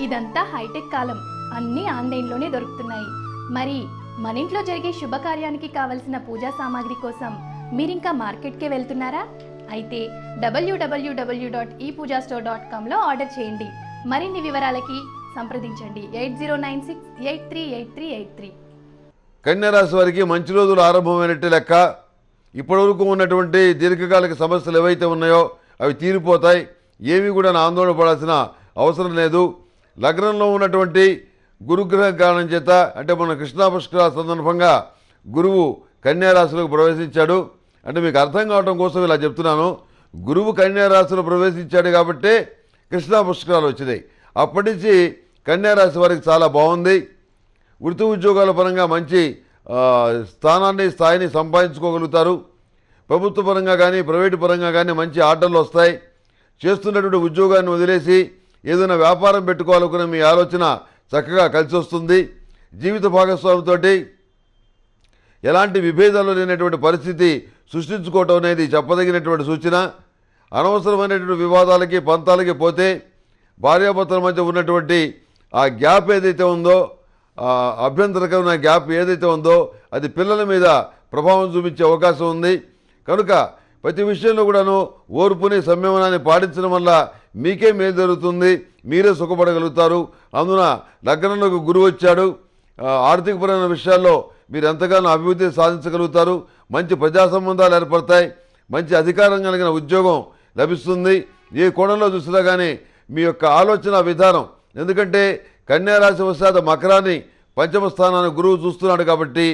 ఇదంతా హైటెక్ కాలం, అన్నీ ఆన్లైన్లోనే దొరుకుతున్నాయి. మరి మన ఇంట్లో జరిగే శుభకార్యానికి కావలసిన పూజా సామాగ్రి కోసం మీరింకా మార్కెట్కే వెళ్తున్నారా? అయితే www.epoojastore.comలో ఆర్డర్ చేయండి. మరిన్ని వివరాలకి సంప్రదించండి 8096838383. కన్యారాశి వారికి మంచి రోజులు ఆరంభమైనట్టే లెక్క. ఇప్పటివరకు ఉన్నటువంటి దీర్ఘకాలిక సమస్యలు ఏవైతే ఉన్నాయో అవి తీరిపోతాయి. ఏమీ కూడా ఆందోళన పడాల్సిన అవసరం లేదు. లగ్నంలో ఉన్నటువంటి గురుగ్రహం కారణం చేత, అంటే మన కృష్ణా పుష్కరాల సందర్భంగా గురువు కన్యారాశిలోకి ప్రవేశించాడు. అంటే మీకు అర్థం కావడం కోసం ఇలా చెప్తున్నాను. గురువు కన్యారాశిలో ప్రవేశించాడు కాబట్టే కృష్ణా పుష్కరాలు వచ్చినాయి. అప్పటి నుంచి కన్యారాశి వారికి చాలా బాగుంది. వృత్తి ఉద్యోగాల పరంగా మంచి స్థాయిని సంపాదించుకోగలుగుతారు. ప్రభుత్వ పరంగా కానీ ప్రైవేటు పరంగా కానీ మంచి ఆర్డర్లు వస్తాయి. చేస్తున్నటువంటి ఉద్యోగాన్ని వదిలేసి ఏదైనా వ్యాపారం పెట్టుకోవాలనుకున్న మీ ఆలోచన చక్కగా కలిసి వస్తుంది. జీవిత భాగస్వామితో ఎలాంటి విభేదాలు లేనటువంటి పరిస్థితి సృష్టించుకోవటం అనేది చెప్పదగినటువంటి సూచన. అనవసరమైనటువంటి వివాదాలకి పంతాలకి పోతే భార్యాభర్తల మధ్య ఉన్నటువంటి ఆ గ్యాప్ ఏదైతే ఉందో, అభ్యంతరకరమైన గ్యాప్ ఏదైతే ఉందో అది పిల్లల మీద ప్రభావం చూపించే అవకాశం ఉంది. కనుక ప్రతి విషయంలో కూడాను ఓర్పుని సంయమనాన్ని పాటించడం వల్ల మీకే మేలు జరుగుతుంది, మీరే సుఖపడగలుగుతారు. అందున లగ్నంలోకి గురువు వచ్చాడు. ఆర్థికపరమైన విషయాల్లో మీరు ఎంతగానో అభివృద్ధి సాధించగలుగుతారు. మంచి ప్రజా సంబంధాలు ఏర్పడతాయి. మంచి అధికారం కలిగిన ఉద్యోగం లభిస్తుంది. ఏ కోణంలో చూసినా కానీ మీ యొక్క ఆలోచన విధానం, ఎందుకంటే కన్యారాశి వశాత మకరాన్ని పంచమ స్థానాన్ని గురువు చూస్తున్నాడు కాబట్టి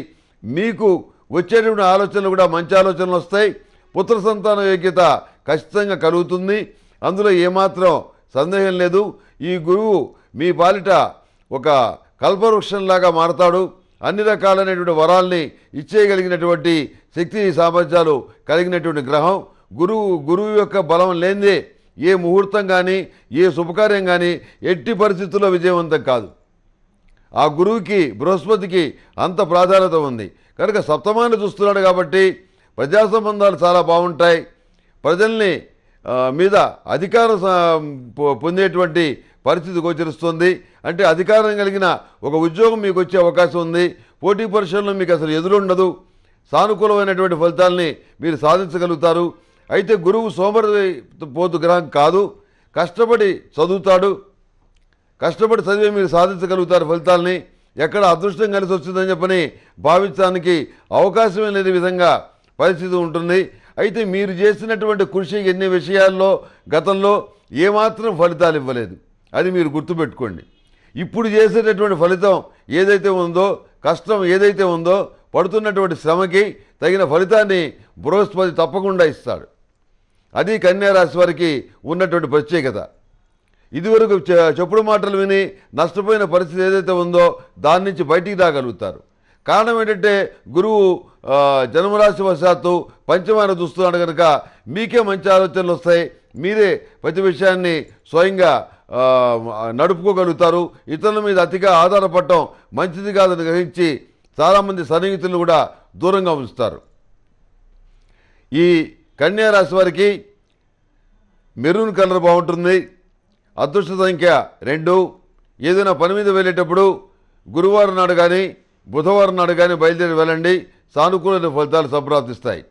మీకు వచ్చేటువంటి ఆలోచనలు కూడా మంచి ఆలోచనలు వస్తాయి. పుత్ర సంతాన యోగ్యత ఖచ్చితంగా కలుగుతుంది. అందులో ఏమాత్రం సందేహం లేదు. ఈ గురువు మీ పాలిట ఒక కల్పవృక్షంలాగా మారతాడు. అన్ని రకాలైనటువంటి వరాల్ని ఇచ్చేయగలిగినటువంటి శక్తి సామర్థ్యాలు కలిగినటువంటి గ్రహం గురువు యొక్క బలం లేనిదే ఏ ముహూర్తం కానీ ఏ శుభకార్యం కానీ ఎట్టి పరిస్థితుల్లో విజయవంతం కాదు. ఆ గురువుకి బృహస్పతికి అంత ప్రాధాన్యత ఉంది. కనుక సప్తమాన్ని చూస్తున్నాడు కాబట్టి ప్రజా సంబంధాలు చాలా బాగుంటాయి. ప్రజల్ని మీద అధికారం పొందేటువంటి పరిస్థితి గోచరిస్తుంది. అంటే అధికారం కలిగిన ఒక ఉద్యోగం మీకు వచ్చే అవకాశం ఉంది. పోటీ పరీక్షల్లో మీకు అసలు ఎదురుండదు. సానుకూలమైనటువంటి ఫలితాలని మీరు సాధించగలుగుతారు. అయితే గురువు సోమరిపోతు గ్రహం కాదు. కష్టపడి చదువుతాడు. కష్టపడి చదివే మీరు సాధించగలుగుతారు ఫలితాలని. ఎక్కడ అదృష్టం కలిసి వస్తుందని చెప్పని భావించడానికి అవకాశమే లేని విధంగా పరిస్థితి ఉంటుంది. అయితే మీరు చేసినటువంటి కృషి ఎన్ని విషయాల్లో గతంలో ఏమాత్రం ఫలితాలు ఇవ్వలేదు. అది మీరు గుర్తుపెట్టుకోండి. ఇప్పుడు చేసేటటువంటి ఫలితం ఏదైతే ఉందో, కష్టం ఏదైతే ఉందో, పడుతున్నటువంటి శ్రమకి తగిన ఫలితాన్ని బృహస్పతి తప్పకుండా ఇస్తాడు. అది కన్యారాశి వారికి ఉన్నటువంటి ప్రత్యేకత. ఇదివరకు చెప్పుడు మాటలు విని నష్టపోయిన పరిస్థితి ఏదైతే ఉందో దాని నుంచి బయటికి రాగలుగుతారు. కారణం ఏంటంటే గురువు జన్మరాశి వశాత్తు పంచమాన చూస్తున్నాడు కనుక మీకే మంచి ఆలోచనలు వస్తాయి. మీరే ప్రతి విషయాన్ని స్వయంగా నడుపుకోగలుగుతారు. ఇతరుల మీద అతిగా ఆధారపడటం మంచిది కాదని గ్రహించి చాలామంది సన్నిహితులను కూడా దూరంగా ఉంచుతారు. ఈ కన్యారాశి వారికి మెరూన్ కలర్ బాగుంటుంది. అదృష్ట సంఖ్య 2. ఏదైనా పని మీద వెళ్ళేటప్పుడు గురువారం నాడు కానీ బుధవారం నాడు కానీ బయలుదేరి వెళ్ళండి. సానుకూల ఫలితాలు సంప్రాప్తిస్తాయి.